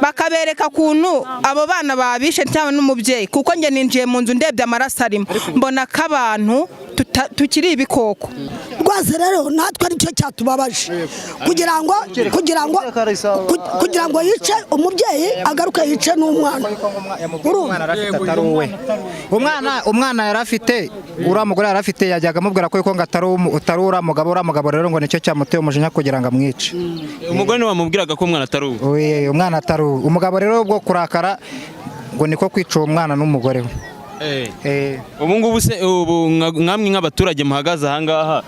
bakabereka kuntu abo bana babishe cyane n'umubyeyi kuko nge ninjiye mu nzu ndebye amaraso arimo mbona ko abantu tukiri ibikoko rwose rero natwe ari cyo cyatubabaje kugira ngo yice umubyeyi agaruke yice n'umwana umwana yarafite uriya mugore yarafite yajyaga amubwira ko ngo atari uriya mugabo rero ngo nicyo cyamuteye umujinya kugira ngo amwice. Umugore niwe wamubwiraga ko umwana atari uwe. Umwana atari uwe. Umugabo rero bwo kurakara ngo niko kwica uwo mwana n'umugore we. Ubu ngubu se mwamwe nk'abaturage muhagaze ahangaha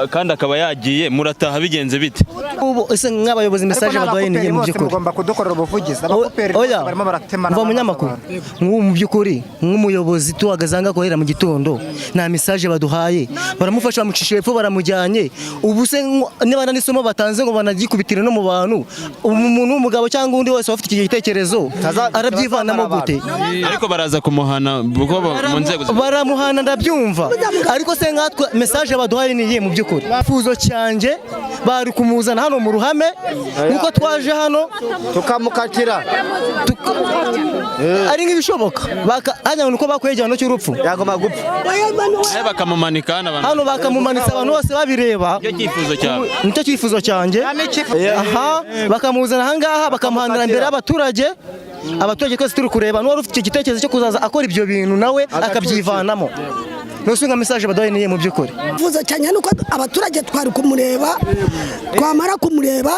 kandi akaba yagiye murataha bigenze bite? Ubu ese nk'abayobozi message baduhaye ni mu by'ukuri tugomba kudukorera ubuvugizi abakoperi barimo baratemana mu munyamakuru mu by'ukuri nk'umuyobozi tuhagaze anga kohera mu gitondo nta message baduhaye baramufasha bamucisha epfo baramujyanye ubu se niba nanisomo batanze ngo banagikubitire no mu bantu umuntu w'umugabo cyangwa undi wese ufite iki gitekerezo arabyivanamo gute? Ariko baraza kumuhana mu nzego baramuhana ndabyumva ariko se nkatwe message baduhaye ni iyihe mu by'ukuri? Fuzo cyanje bari kumuzana hano mu ruhame nkuko twaje hano tukamukatira ari nk'ibishoboka hanyuma nuko bakwegera no cy'urupfu yagoma gupfa bakamumanika hano bakamumanitsa abantu bose babireba nicyo cyifuzo cyanjye bakamuzana ahangaha bakamuhanira imbere y'abaturage twese turi kureba n'uwari ufite icyo gitekerezo cyo kuzaza akora ibyo bintu nawe akabyivanamo. Nusunga message baduhaye niye mu by'ukuri vuza cyane nuko abaturage twari kumureba twamara kumureba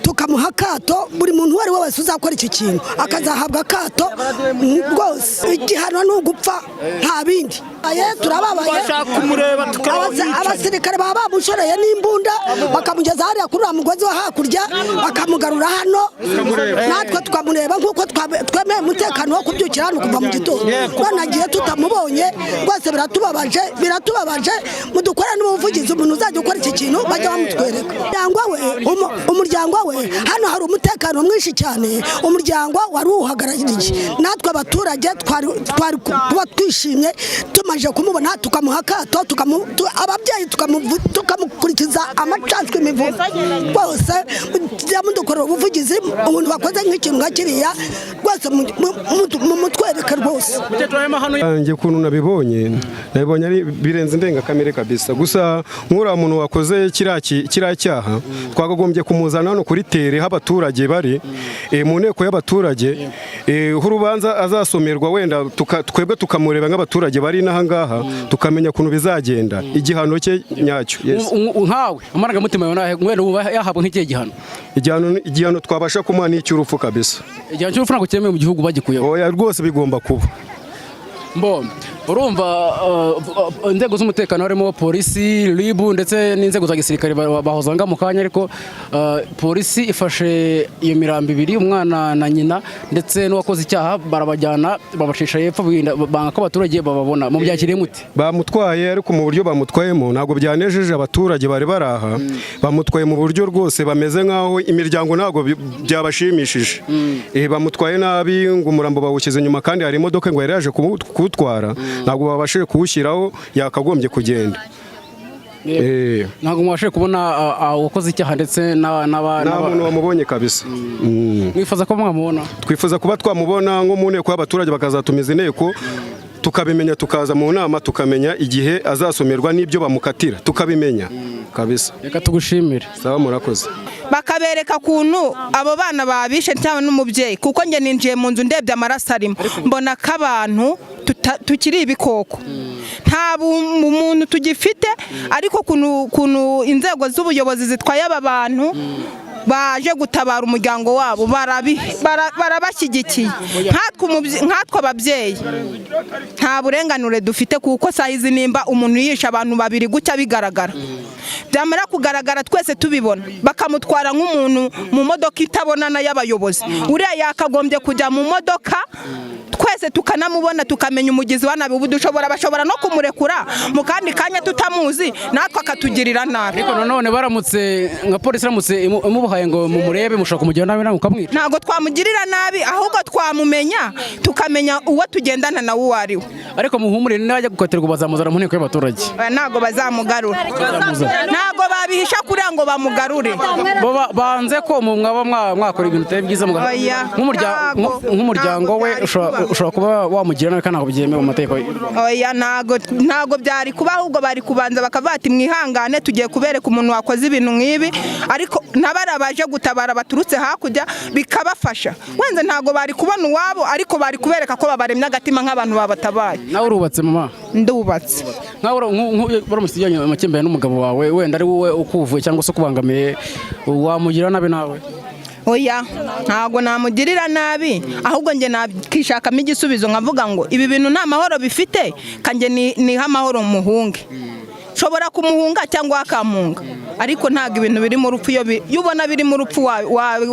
tukamuha kato buri muntu wari wese uzakora iki kintu akazahabwa kato rwose igihano n'ugupfa nta bindi turababaye abasirikare baba bamushoreye n'imbunda bakamugeza hariya kuri mugozi wa hakurya bakamugarura hano natwe tukamureba nkuko twemeye umutekano wo kubyukira hano kuva mu gitondo banagiye tutamubonye rwose biratubabaje mudukora n'ubuvugizi umuntu uzajya ukora iki kintu bajya bamutwereka umuryango we hano hari umutekano mwinshi cyane umuryango wari uhagarariye natwe abaturage twari kuba twishimye tumaje kumubona tukamuha kato ababyeyi tukamukurikiza amacashwe imivugo bose mudukorera ubuvugizi umuntu bakoze nk'ikintu nka kiriya rwose mutwereka rwose nge kuntu nabibonye ari birenze indengakamere kabisa gusa nk'uriya muntu wakoze kiriya cyaha twakagombye kumuzana hano kuri tere abaturage bari mu nteko y'abaturage urubanza azasomerwa wenda twebwe tukamureba nk'abaturage bari n'ahangaha tukamenya ukuntu bizagenda igihano cye nyacyo nkawe amarangamutima yawe yahabwa nk'ikihe igihano twabasha kumuha n'icy'urupfu kabisa. Igihano cy'urupfu ntabwo cyemewe mu gihugu bagikuyeho? Oya rwose bigomba kuba. Urumva inzego z'umutekano harimo polisi ribu ndetse n'inzego za gisirikare bahozanga mu kanya ariko polisi ifashe iyo mirambo ibiri umwana na nyina ndetse n'uwakoze icyaha barabajyana babacisha yepfo banga ko abaturage bababona mu byakiriye muti? Bamutwaye ariko mu buryo bamutwayemo ntabwo byanejeje abaturage bari baraha bamutwaye mu buryo rwose bameze nkaho imiryango ntabwo byabashimishije bamutwaye nabi ngo umurambo bawushyize inyuma kandi hari imodoka ngo yari yaje kuwutwara ntabwo babashije kuwushyiraho yakagombye kugenda. Ntabwo mwabashije kubona uwakoze icyaha ndetse nta muntu wamubonye kabisa. Mwifuza ko mwamubona? Twifuza kuba twamubona nko mu nteko y'abaturage bakazatumiza inteko tukabimenya tukaza mu nama tukamenya igihe azasomerwa n'ibyo bamukatira tukabimenya kabisa. Reka tugushimire. Sawa murakoze. Bakabereka kuntu abo bana babishe cyane n'umubyeyi kuko nge ninjiye mu nzu ndebye amaraso arimo mbona ko abantu tukiri ibikoko nta muntu tugifite ariko kuntu inzego z'ubuyobozi zitwaye aba bantu baje gutabara umuryango wabo barabashyigikiye nkatwe ababyeyi nta burenganure dufite kuko sahizi nimba umuntu yisha abantu babiri gucya bigaragara byamara kugaragara twese tubibona bakamutwara nk'umuntu mu modoka itabonana y'abayobozi uriya yakagombye kujya mu modoka twese tukanamubona tukamenya umugizi wa nabi ubu bashobora no kumurekura mu kandi kanya tutamuzi natwe akatugirira nabi. Ariko none baramutse nka polisi iramutse imubuhaye ngo mumurebe mushaka kumugirira nabi nawe ukamwica? Ntabwo twamugirira nabi ahubwo twamumenya tukamenya uwo tugendana nawe uwo ari we. Ariko muhumure najya gukatirwa bazamuzana mu nteko y'abaturage? Ntabwo bazamugarura. ntago babihisha kuriya ngo bamugarure. bo banze ko mwaba mwakora ibintu bitari byiza nk'umuryango we ushobora kuba wamugira nawe kandi ntabwo byemewe mu mategeko. Oya ntago byari kuba, ahubwo bari kubanza bakavuga ati mwihangane tugiye kubereka umuntu wakoze ibintu nk'ibi, ariko nabara baje gutabara baturutse hakurya bikabafasha. Wenze ntago bari kubona uwabo, ariko bari kubereka ko babaremye agatima nk'abantu babatabaye. Nawe urubatse mama? Ndubatse. Baramutse ijyanye amakimbirane n'umugabo wawe, wenda ari wowe ukuvuye cyangwa se ukubangamiye, wamugira nabi nawe? Oya ntago namugirira nabi, ahubwo nge nakishakamo igisubizo nkavuga ngo ibi bintu nta mahoro bifite, kanjye niha amahoro muhunge. Shobora kumuhunga cyangwa akamunga, ariko ntago ibintu biri mu rupfu. Iyo ubona biri mu rupfu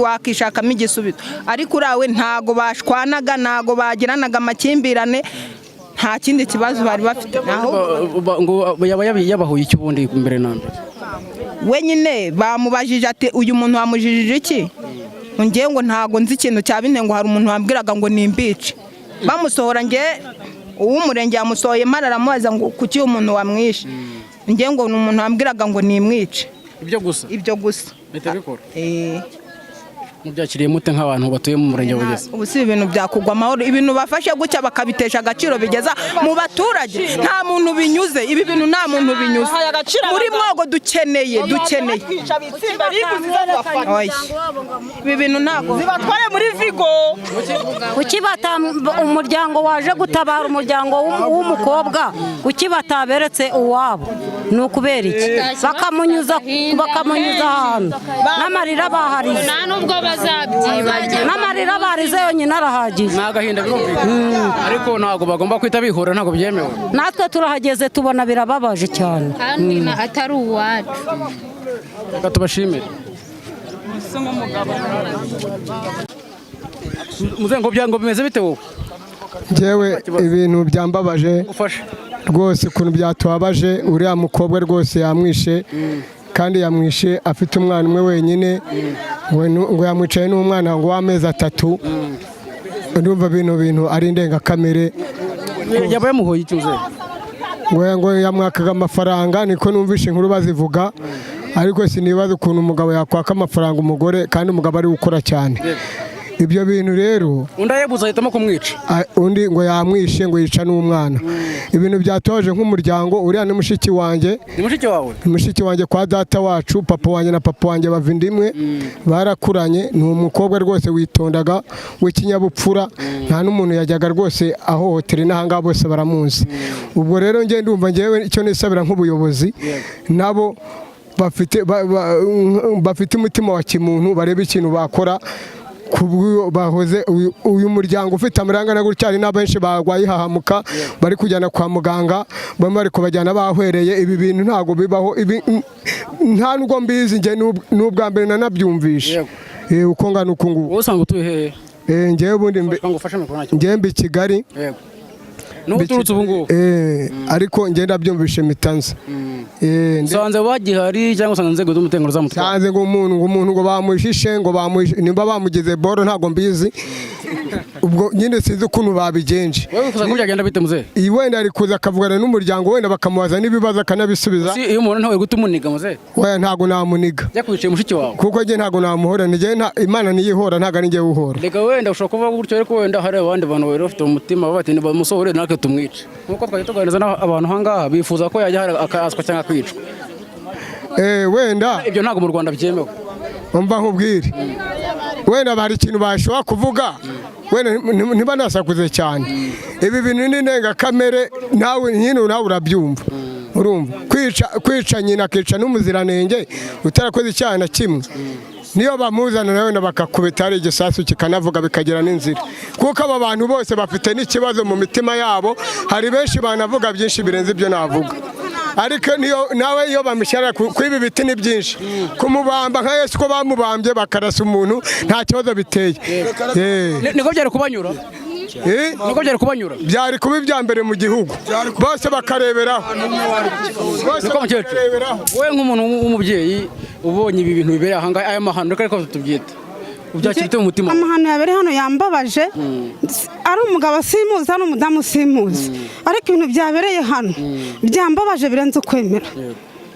wakishakamo igisubizo, ariko urawe ntago bashwanaga, ntago bagiranaga amakimbirane, nta kindi kibazo bari bafite. Ngo yabahuye iki ubundi mbere na mbere? We nyine bamubajije ati uyu muntu wamujijije iki? Ngewe ngo ntago nzi ikintu cyabine, ngo hari umuntu wambwiraga ngo nimbice. Bamusohora nge uw'umurenge yamusohoye mara aramubaza ngo kuki umuntu wamwishe. Ngewe ngo ni umuntu wambwiraga ngo nimwice. Ibyo gusa bitabikora. Mubyakiriye mute nk'abantu batuye mu murenge wa Bugezi? Ubu si ibintu byakugwa amahoro, ibintu bafashe gutya bakabitesha agaciro bigeza mu baturage, nta muntu binyuze. Ibi bintu nta muntu binyuze. Muri mwogo dukeneye ibi bintu ntago zibatware muri Vigo. Ukibata umuryango waje gutabara umuryango w'umukobwa, ukibataberetse uwabo ni ukubera iki? Bakamunyuza ahantu n'amarira baharize, n'amarira barize yonyine arahagije. N'agahinda birumvikana, ariko ntabwo bagomba kwita bihura, ntabwo byemewe. Natwe turahageze tubona birababaje cyane, kandi atari uwacu. Reka tubashimire. Muzengo byango bimeze bite wowe? Njyewe ibintu byambabaje rwose, ukuntu byatubabaje. Uriya mukobwa rwose yamwishe, kandi yamwishe afite umwana umwe wenyine, ngo yamwicaye n'umwana ngo w'amezi 3. Ndumva bino bintu ari indengakamere. Yaba yamuhoye iki uze? Ngo yamwakaga amafaranga, niko numvishe inkuru bazivuga, ariko sinibaza ukuntu umugabo yakwaka amafaranga umugore kandi umugabo ari gukora cyane. Ibyo bintu rero undi ayebuza ahitamo kumwica, undi ngo yamwishe, ngo yica n'umwana. Ibintu byatoje nk'umuryango. Uriya ni mushiki wanjye. Ni mushiki wawe? Ni mushiki wanjye kwa data wacu. Papa wanjye na papa wanjye bava indimwe, barakuranye. Ni umukobwa rwose witondaga, w'ikinyabupfura, nta n'umuntu yajyaga rwose ahohotera. N'ahangaha bose baramuzi. Ubwo rero njye ndumva njyewe icyo nisabira nk'ubuyobozi, nabo bafite umutima wa kimuntu, barebe ikintu bakora. Bahoze uyu muryango ufite amaranga na gutya, ari n'abenshi bagwaye hahamuka bari kujyana kwa muganga, bamwe bari kubajyana bahwereye. Ibi bintu ntago bibaho, nta nubwo mbizi. Njye n'ubwa mbere nanabyumvisha uko ngana uku nguku. Wowe usanga utuye hehe? Njyewe ubundi njyewe mbi Kigali. N'uturutse ubu ngubu? Ariko njye ndabyumvishe mitanza. Usanze bagihari cyangwa usanga inzego z'umutekano zamutwara? Sanze ngo umuntu ngo bamuhishe, ngo nimba bamugize boro ntago mbizi. Ubwo nyine sinzi ukuntu babigenje. Wowe kuza ko byagenda bite muze? Wenda ari kuza akavugana n'umuryango, wenda bakamubaza n'ibibazo akanabisubiza. Iyo umuntu ntawe gutumunika muze? Oya ntago namuniga. Yakwicaye mushiki wawe? Kuko njye ntago namuhora, Imana niyihora, ntago ari njye uhora. Reka wenda ushobora kuvuga gutyo, ariko wenda hari abandi bantu bari bafite umutima bati bamusohore natwe tumwice. Nkuko twari tuganiriza n'abantu hangaha bifuza ko yajya akaswa cyangwa kwicwa. Wenda ibyo ntago mu Rwanda byemewe. Umva nkubwire, wenda bari ikintu bashobora kuvuga, wenda ntibanasakuze cyane. Ibi bintu ni indengakamere, nawe urabyumva. Urumva kwica nyina akica n'umuziranenge utarakoze icyaha na kimwe. Niyo bamuzana nawe bakakubita ari igisasu kikanavuga bikagira n'inzira. Kuko aba bantu bose bafite n'ikibazo mu mitima yabo. Hari benshi banavuga byinshi birenze ibyo navuga. Ariko nawe iyo bamushyira kwibi biti ni byinshi. Kumubamba nka Yesu ko bamubambye bakarasa umuntu nta kibazo biteye. Niko byari kubanyura? Niko byari kubanyura? Byari kuba ibya mbere mu gihugu. Bose bakareberaho. Niko mukecuru. Wowe nk'umuntu w'umubyeyi ubonye ibi bintu bibereye aha ngaha, aya mahano ariko tubyita, ubyakira mu mutima? Amahano yabereye hano yambabaje. Ari umugabo simuzi, ari umudamu simuzi, ariko ibintu byabereye hano byambabaje birenze ukwemera.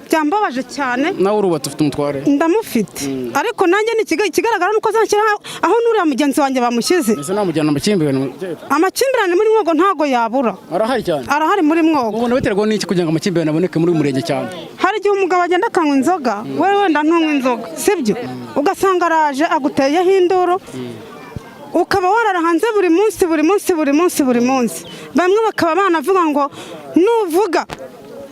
byambabaje cyane. nawe urubatse ufite umutware? Ndamufite ariko nanjye ni ikigaragara nuko azakira aho nuriya mugenzi wanjye bamushyize. ese namujyana amakimbirane? Amakimbirane muri mwogo ntago yabura, arahari cyane, arahari muri mwogo. ubona biterwa n'iki kugira ngo amakimbirane aboneke muri uyu murenge cyane? Hari igihe umugabo agenda akanywa inzoga, we wenda ntunywa inzoga sibyo, ugasanga araje aguteyeho induru, ukaba warara hanze buri munsi buri munsi buri munsi buri munsi. Bamwe bakaba banavuga ngo nuvuga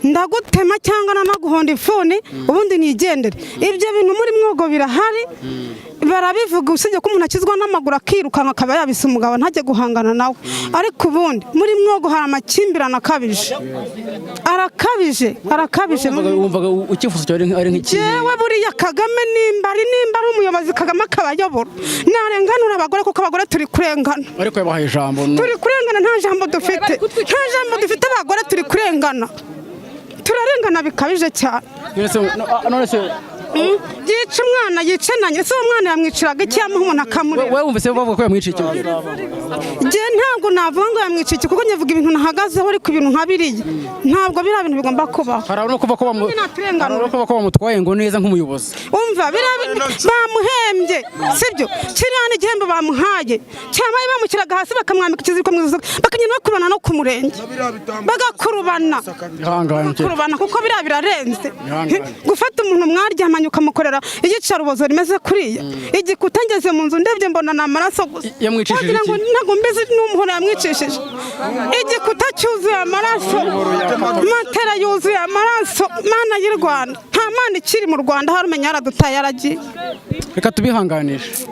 ndagutema cyangwa nanaguhonda ifuni ubundi nigendere. Ibyo bintu muri mwogo birahari, barabivuga usibye ko umuntu akizwa n'amaguru akirukanka akaba yabise umugabo ntajye guhangana nawe. Ariko ubundi muri mwogo hari amakimbirane akabije, arakabije. Wumvaga icyifuzo cyawe ari nk'iki? Jewe buriya Kagame nimba ari umuyobozi, Kagame akabayobora, narenganura abagore kuko abagore turi kurengana. Ariko yabahaye ijambo. Turi kurengana, nta jambo dufite, abagore turi kurengana, turarengana bikabije cyane. None se yica umwana, yica na nyina. Ese uwo mwana yamwiciraga iki? Yamuha umuntu akamureba. wowe wumvise bavuga ko yamwiciye iki? Je ntabwo navuga ngo yamwiciye iki kuko nyavuga ibintu nahagazeho, ariko ibintu nkabiriye ntabwo biriya bintu bigomba kubaho. Hari no kuva ko bamutwaye ngo neza nk'umuyobozi. Umva bamuhembye sibyo, kiriya ni igihembo bamuhaye, cyangwa bamukiraga hasi bakamwambika ikiziriko mu ijosi bakagenda bakurubana no ku murenge, bagakurubana kuko biriya birarenze. Gufata umuntu mwaryamanye ukamukorera iyicarubozo rimeze kuriya, igikuta ngeze mu nzu ndebye mbona ni amaraso gusa. Yamwicishije iki? Ntabwo mbizi n'umuhoro yamwicishije. Igikuta cyuzuye amaraso, matera yuzuye amaraso. Mana y'u Rwanda, nta mana ikiri mu Rwanda, harumenya yaradutaye yaragiye. Reka tubihanganishe.